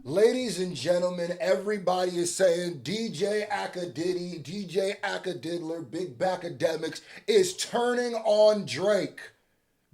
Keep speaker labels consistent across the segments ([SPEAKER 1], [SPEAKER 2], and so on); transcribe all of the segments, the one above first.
[SPEAKER 1] Ladies and gentlemen, everybody is saying DJ Akadiddy, DJ Akadiddler, Big Academics is turning on Drake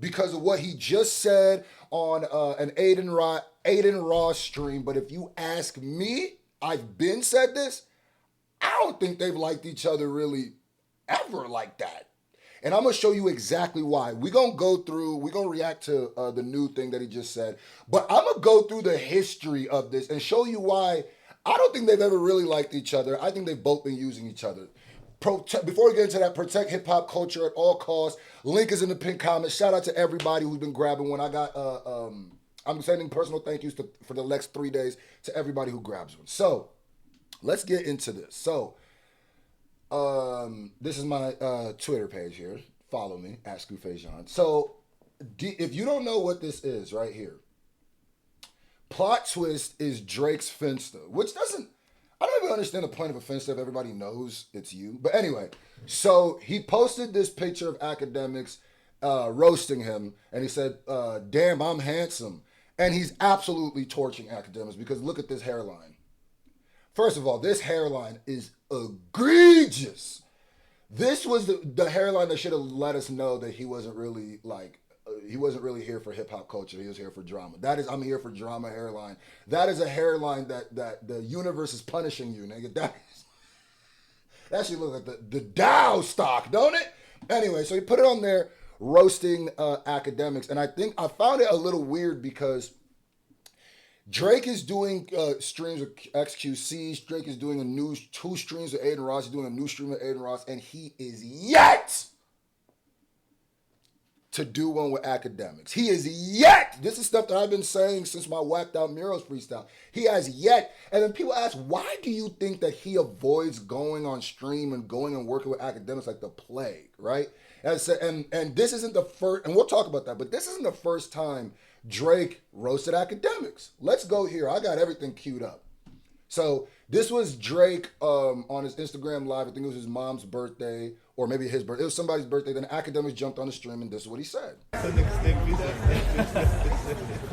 [SPEAKER 1] because of what he just said on an Aiden Ross stream. But if you ask me, I've been said this. I don't think they've liked each other really ever like that. And I'm gonna show you exactly why. We're gonna react to the new thing that he just said, but I'm gonna go through the history of this and show you why I don't think they've ever really liked each other. I think they've both been using each other. Before we get into that, protect hip hop culture at all costs. Link is in the pinned comment. Shout out to everybody who's been grabbing one. I'm sending personal thank yous for the next 3 days to everybody who grabs one. So let's get into this. So this is my Twitter page here. Follow me at Scoofajon. So if you don't know what this is right here, plot twist is Drake's Finsta, which I don't even understand the point of a Finsta if everybody knows it's you. But anyway, so he posted this picture of Akademiks roasting him, and he said, damn, I'm handsome. And he's absolutely torching Akademiks because look at this hairline. First of all, this hairline is egregious. This was the hairline that should have let us know that he wasn't really here for hip hop culture. He was here for drama. That is, I'm here for drama hairline. That is a hairline that the universe is punishing you, nigga. That should look like the Dow stock, don't it? Anyway, so he put it on there roasting Akademiks, and I found it a little weird because Drake is doing streams with XQC. Drake is doing 2 streams with Aiden Ross. He's doing a new stream with Aiden Ross, and he is yet to do one with Akademiks. He is yet. This is stuff that I've been saying since my whacked out Murals freestyle. He has yet. And then people ask, why do you think that he avoids going on stream and going and working with Akademiks like the plague, right? And this isn't the first, and we'll talk about that, but this isn't the first time Drake roasted Akademiks. Let's go here. I got everything queued up. So this was Drake on his Instagram live. I think it was his mom's birthday, or maybe his birthday. It was somebody's birthday. Then Akademiks jumped on the stream, and this is what he said.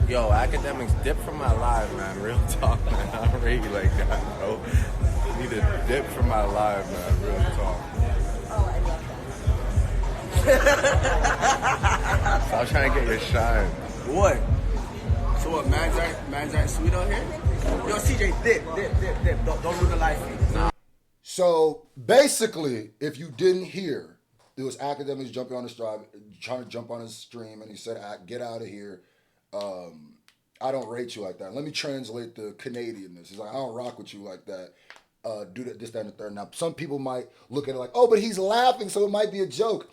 [SPEAKER 2] Yo, Akademiks, dip from my live, man. Real talk, man. I don't really like that, bro. Need to dip from my live, man. Real talk. Stop trying to get your shine.
[SPEAKER 3] What? So what, mans aren't sweet out here? Yo, CJ, dip. Don't ruin the life for you. Nah.
[SPEAKER 1] So basically, if you didn't hear, it was Akademiks jumping on his drive, trying to jump on his stream, and he said, get out of here. I don't rate you like that. Let me translate the Canadianness. He's like, I don't rock with you like that. Do that, this, that, and the third. Now, some people might look at it like, oh, but he's laughing, so it might be a joke.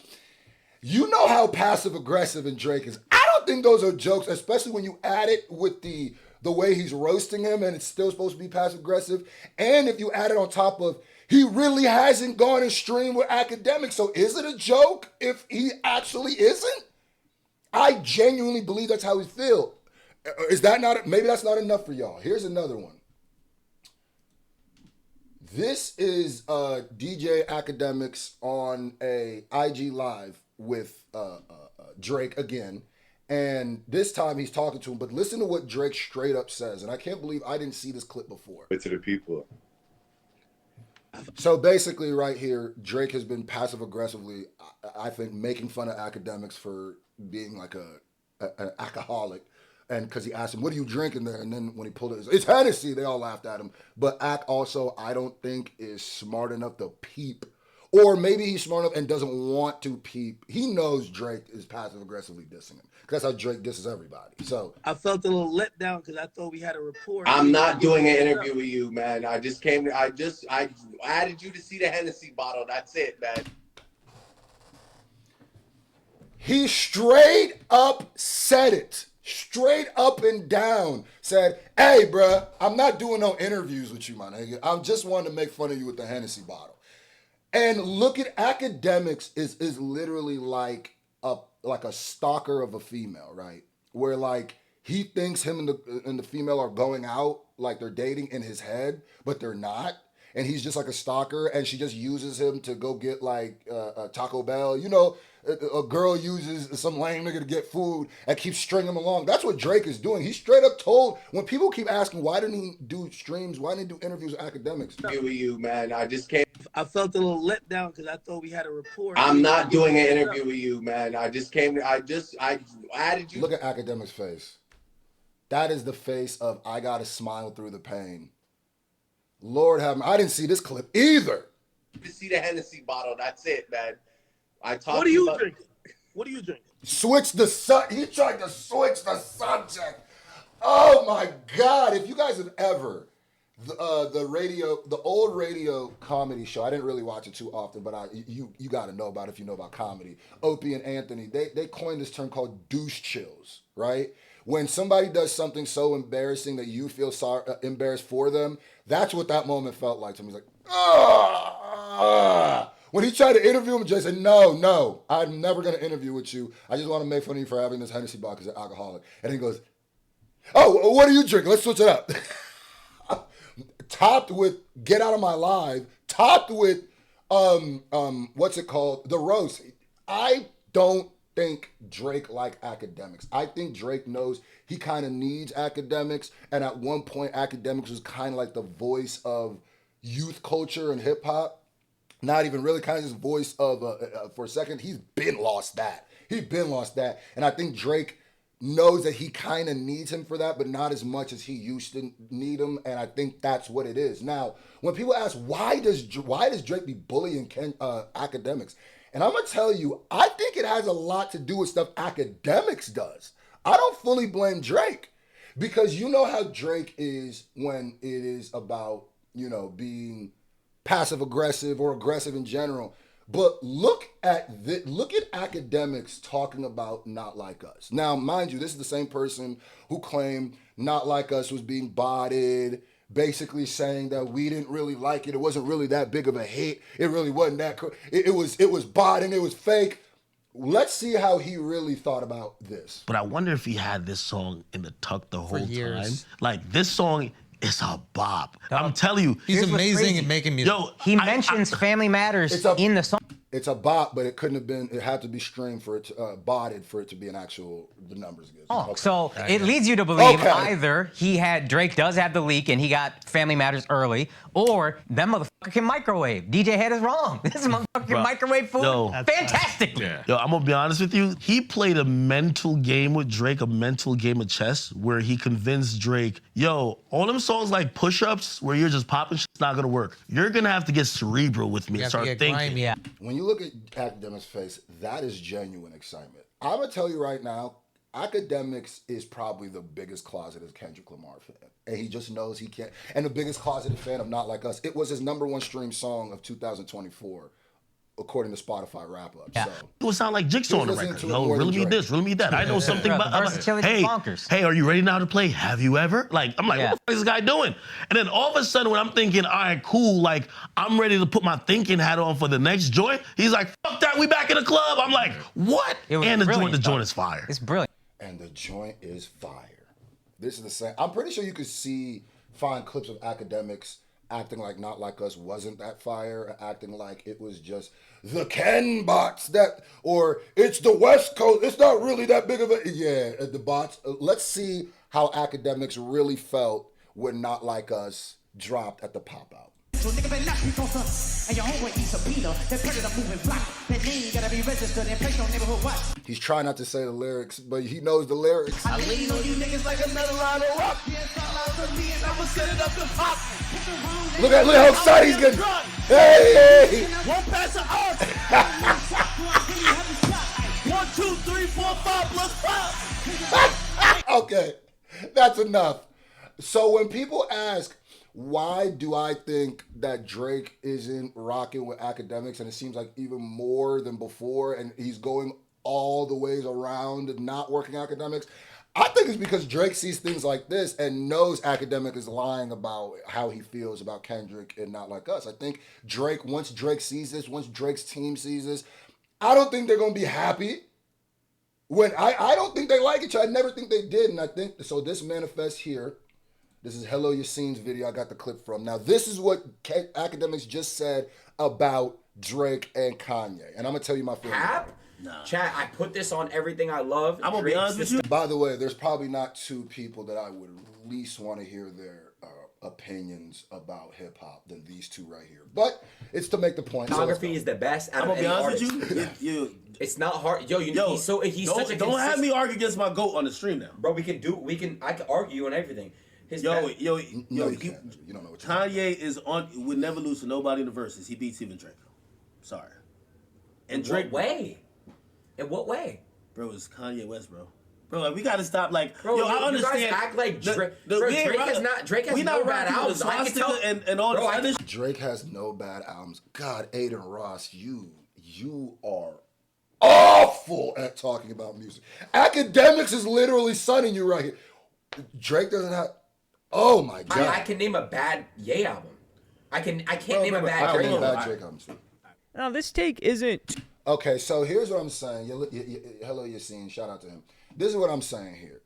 [SPEAKER 1] You know how passive aggressive and Drake is. I don't think those are jokes, especially when you add it with the way he's roasting him and it's still supposed to be passive aggressive. And if you add it on top of, he really hasn't gone and streamed with Akademiks. So is it a joke if he actually isn't? I genuinely believe that's how he feels. Is that not, maybe that's not enough for y'all. Here's another one. This is DJ Akademiks on a IG live with Drake again. And this time he's talking to him, but listen to what Drake straight up says. And I can't believe I didn't see this clip before.
[SPEAKER 4] To the people.
[SPEAKER 1] So basically right here, Drake has been passive aggressively, I think, making fun of Akademiks for being like an alcoholic. And because he asked him, what are you drinking there? And then when he pulled it, it's Hennessy. They all laughed at him. But Ak also, I don't think, is smart enough to peep. Or maybe he's smart enough and doesn't want to peep. He knows Drake is passive aggressively dissing him. Because that's how Drake disses everybody. So
[SPEAKER 3] I felt a little let down because I thought we had a report.
[SPEAKER 4] I'm not doing an interview with you, man. I added you to see the Hennessy bottle. That's it, man.
[SPEAKER 1] He straight up said it. Straight up and down said, hey, bruh, I'm not doing no interviews with you, my nigga. I'm just wanting to make fun of you with the Hennessy bottle. And look at Akademiks is literally like a stalker of a female, right? Where like he thinks him and the female are going out like they're dating in his head, but they're not. And he's just like a stalker, and she just uses him to go get like Taco Bell. You know, a girl uses some lame nigga to get food and keeps stringing him along. That's what Drake is doing. He straight up told, when people keep asking, why didn't he do streams? Why didn't he do interviews with academics?
[SPEAKER 4] With you, man. I just came.
[SPEAKER 3] I felt a little let down because I thought we had a report.
[SPEAKER 4] I'm not doing an interview with you, man. I just came. I added you.
[SPEAKER 1] Look at Akademiks' face. That is the face of I gotta smile through the pain. Lord have mercy. I didn't see this clip either.
[SPEAKER 4] To see the Hennessy bottle. That's it, man. I talked.
[SPEAKER 3] What are you drinking? What are you drinking?
[SPEAKER 1] Switch the he tried to switch the subject. Oh my God! If you guys have ever the old radio comedy show, I didn't really watch it too often, but you got to know about it if you know about comedy. Opie and Anthony, they coined this term called douche chills, right? When somebody does something so embarrassing that you feel embarrassed for them, that's what that moment felt like to me. He's like, ah. When he tried to interview him, Jay said, no, I'm never going to interview with you. I just want to make fun of you for having this Hennessy bottle because you're alcoholic. And he goes, oh, what are you drinking? Let's switch it up. Topped with Get Out of My Life, topped with, what's it called? The roast. I don't think Drake like Akademiks. I think Drake knows he kind of needs Akademiks, and at one point Akademiks was kind of like the voice of youth culture and hip hop. Not even really, kind of just voice of for a second. He's been lost that. And I think Drake knows that he kind of needs him for that, but not as much as he used to need him, and I think that's what it is. Now, when people ask why does Drake be bullying Akademiks, and I'm gonna tell you, I think it has a lot to do with stuff Akademiks does. I don't fully blame Drake, because you know how Drake is when it is about, being passive aggressive or aggressive in general. But look at Akademiks talking about Not Like Us. Now, mind you, this is the same person who claimed Not Like Us was being botted, basically saying that we didn't really like it. It wasn't really that big of a hit. It really wasn't that cool. It was botting. It was fake. Let's see how he really thought about this.
[SPEAKER 5] But I wonder if he had this song in the tuck the whole
[SPEAKER 6] years.
[SPEAKER 5] time. Like, this song is a bop. I'm telling you.
[SPEAKER 6] He's amazing at making music.
[SPEAKER 5] Yo,
[SPEAKER 7] he mentions Family Matters in the song.
[SPEAKER 1] It's a bop, but it couldn't have been. It had to be streamed for it to botted for it to be an actual. The numbers against.
[SPEAKER 7] Oh,
[SPEAKER 1] okay.
[SPEAKER 7] so it leads you to believe either Drake does have the leak and he got Family Matters early, or that motherfucker can microwave. DJ Head is wrong. This motherfucker can microwave food fantastically.
[SPEAKER 5] Yeah. Yo, I'm gonna be honest with you. He played a mental game with Drake, a mental game of chess, where he convinced Drake, yo, all them songs like push-ups where you're just popping shit's not gonna work. You're gonna have to get cerebral with me and start thinking.
[SPEAKER 7] Grimy. Yeah.
[SPEAKER 1] When you look at Akademiks' face, that is genuine excitement. I'm gonna tell you right now, Akademiks is probably the biggest closeted Kendrick Lamar fan. And he just knows he can't. And the biggest closeted fan of Not Like Us. It was his #1 stream song of 2024, according to Spotify wrap-up.
[SPEAKER 7] Yeah.
[SPEAKER 1] So
[SPEAKER 5] It would sound like Jigsaw on the record. Yo,
[SPEAKER 1] more than
[SPEAKER 5] really me
[SPEAKER 1] Drake.
[SPEAKER 5] this, really me that. I know something about
[SPEAKER 7] versatility is bonkers.
[SPEAKER 5] Hey, are you ready now to play Have You Ever? Like, I'm like, what the fuck is this guy doing? And then all of a sudden when I'm thinking, all right, cool, like, I'm ready to put my thinking hat on for the next joint, he's like, fuck that, we back in the club. I'm like, what? And the joint is fire.
[SPEAKER 7] It's brilliant.
[SPEAKER 1] And the joint is fire. This is the same. I'm pretty sure you could find clips of Akademiks acting like Not Like Us wasn't that fire, acting like it was just the Ken bots or it's the West Coast. It's not really that big of a, the bots. Let's see how Akademiks really felt when Not Like Us dropped at the pop-out.
[SPEAKER 8] So nigga better not be closer. And your homeboy eats a pita. That predator moving block. That name gotta be registered and placed on neighborhood watch.
[SPEAKER 1] He's trying not to say the lyrics, but he knows the lyrics.
[SPEAKER 8] I lean on you niggas like another line of rock. I'ma set it up to pop.
[SPEAKER 1] Look at how excited he's getting. Hey!
[SPEAKER 3] One pass to us. 1, 2, 3, 4, 5 plus 5.
[SPEAKER 1] Okay, that's enough. So when people ask, why do I think that Drake isn't rocking with Akademiks, and it seems like even more than before, and he's going all the ways around not working Akademiks? I think it's because Drake sees things like this and knows Akademiks is lying about how he feels about Kendrick and Not Like Us. I think once Drake sees this, once Drake's team sees this, I don't think they're going to be happy. I don't think they like each other. I never think they did, and I think, so this manifests here. This is Hello Yassine's video I got the clip from. Now, this is what Akademiks just said about Drake and Kanye. And I'm going to tell you my feelings.
[SPEAKER 6] Chat, I put this on everything I love.
[SPEAKER 9] I'm gonna be honest with you.
[SPEAKER 1] By the way, there's probably not two people that I would least want to hear their opinions about hip hop than these two right here. But it's to make the point.
[SPEAKER 6] Photography is the best out of any artist.
[SPEAKER 9] I'm gonna be honest with you.
[SPEAKER 6] It's not hard. He's such a
[SPEAKER 9] don't have me argue against my GOAT on the stream now.
[SPEAKER 6] Bro, I can argue on everything.
[SPEAKER 9] You don't know what Kanye would never lose to nobody in the verses. He beats even Drake. Sorry. And Drake.
[SPEAKER 6] In what way?
[SPEAKER 9] Bro, it's Kanye West, bro. Bro, like, we gotta stop. Like,
[SPEAKER 6] bro,
[SPEAKER 9] I understand.
[SPEAKER 6] You guys act like Drake. Drake has no bad albums. I can tell.
[SPEAKER 9] And all this.
[SPEAKER 1] Drake has no bad albums. God, Aiden Ross, you are awful at talking about music. Akademiks is literally sunning you right here. Drake doesn't have. Oh my God.
[SPEAKER 6] I can name a bad Ye album. I can't name a bad Drake album.
[SPEAKER 10] Now this take isn't.
[SPEAKER 1] Okay, so here's what I'm saying. Hello, Yassine. Shout out to him. This is what I'm saying here.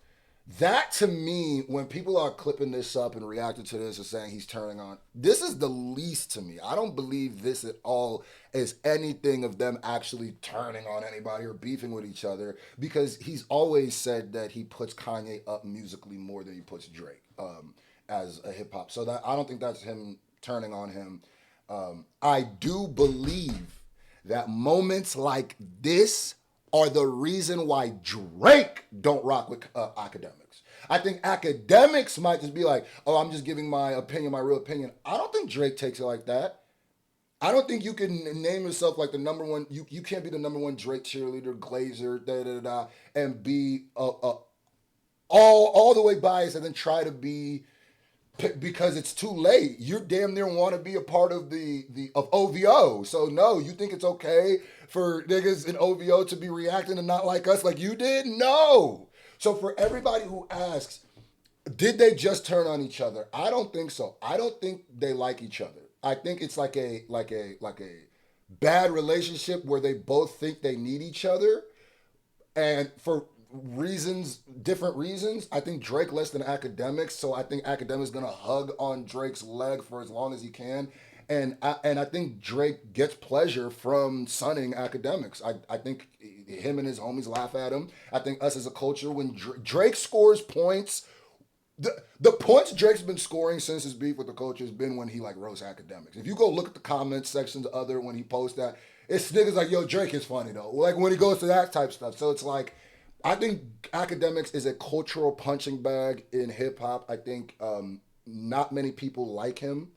[SPEAKER 1] That to me, when people are clipping this up and reacting to this and saying he's turning on, this is the least to me. I don't believe this at all is anything of them actually turning on anybody or beefing with each other, because he's always said that he puts Kanye up musically more than he puts Drake as a hip hop. So that I don't think that's him turning on him. I do believe that moments like this are the reason why Drake don't rock with Akademiks. I think Akademiks might just be like, oh, I'm just giving my opinion, my real opinion. I don't think Drake takes it like that. I don't think you can name yourself like the number one, you can't be the number one Drake cheerleader, Glazer, and be all the way biased and then try to be, because it's too late. You damn near want to be a part of of OVO. So no, you think it's okay for niggas in OVO to be reacting and not like us like you did? No. So for everybody who asks, did they just turn on each other? I don't think so. I don't think they like each other. I think it's like a bad relationship where they both think they need each other, and for different reasons. I think Drake less than Akademiks, so I think Akademiks gonna hug on Drake's leg for as long as he can, and I think Drake gets pleasure from sunning Akademiks. I think him and his homies laugh at him. I think us as a culture, when Drake scores points, the points Drake's been scoring since his beef with the culture has been when he like roasts Akademiks. If you go look at the comments sections when he posts that, it's niggas like, yo, Drake is funny though. Like when he goes to that type stuff. So it's like, I think Akademiks is a cultural punching bag in hip hop. I think not many people like him.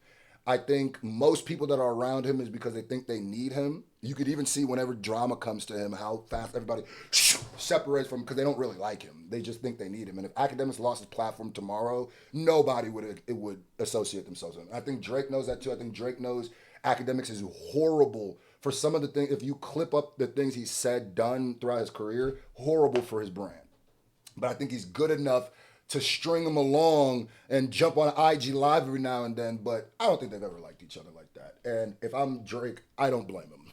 [SPEAKER 1] I think most people that are around him is because they think they need him. You could even see whenever drama comes to him, how fast everybody separates from him because they don't really like him. They just think they need him. And if Akademiks lost his platform tomorrow, nobody would associate themselves with him. I think Drake knows that too. I think Drake knows Akademiks is horrible for some of the things. If you clip up the things he said, done throughout his career, horrible for his brand. But I think he's good enough to string him along and jump on IG Live every now and then. But I don't think they've ever liked each other like that. And if I'm Drake, I don't blame him.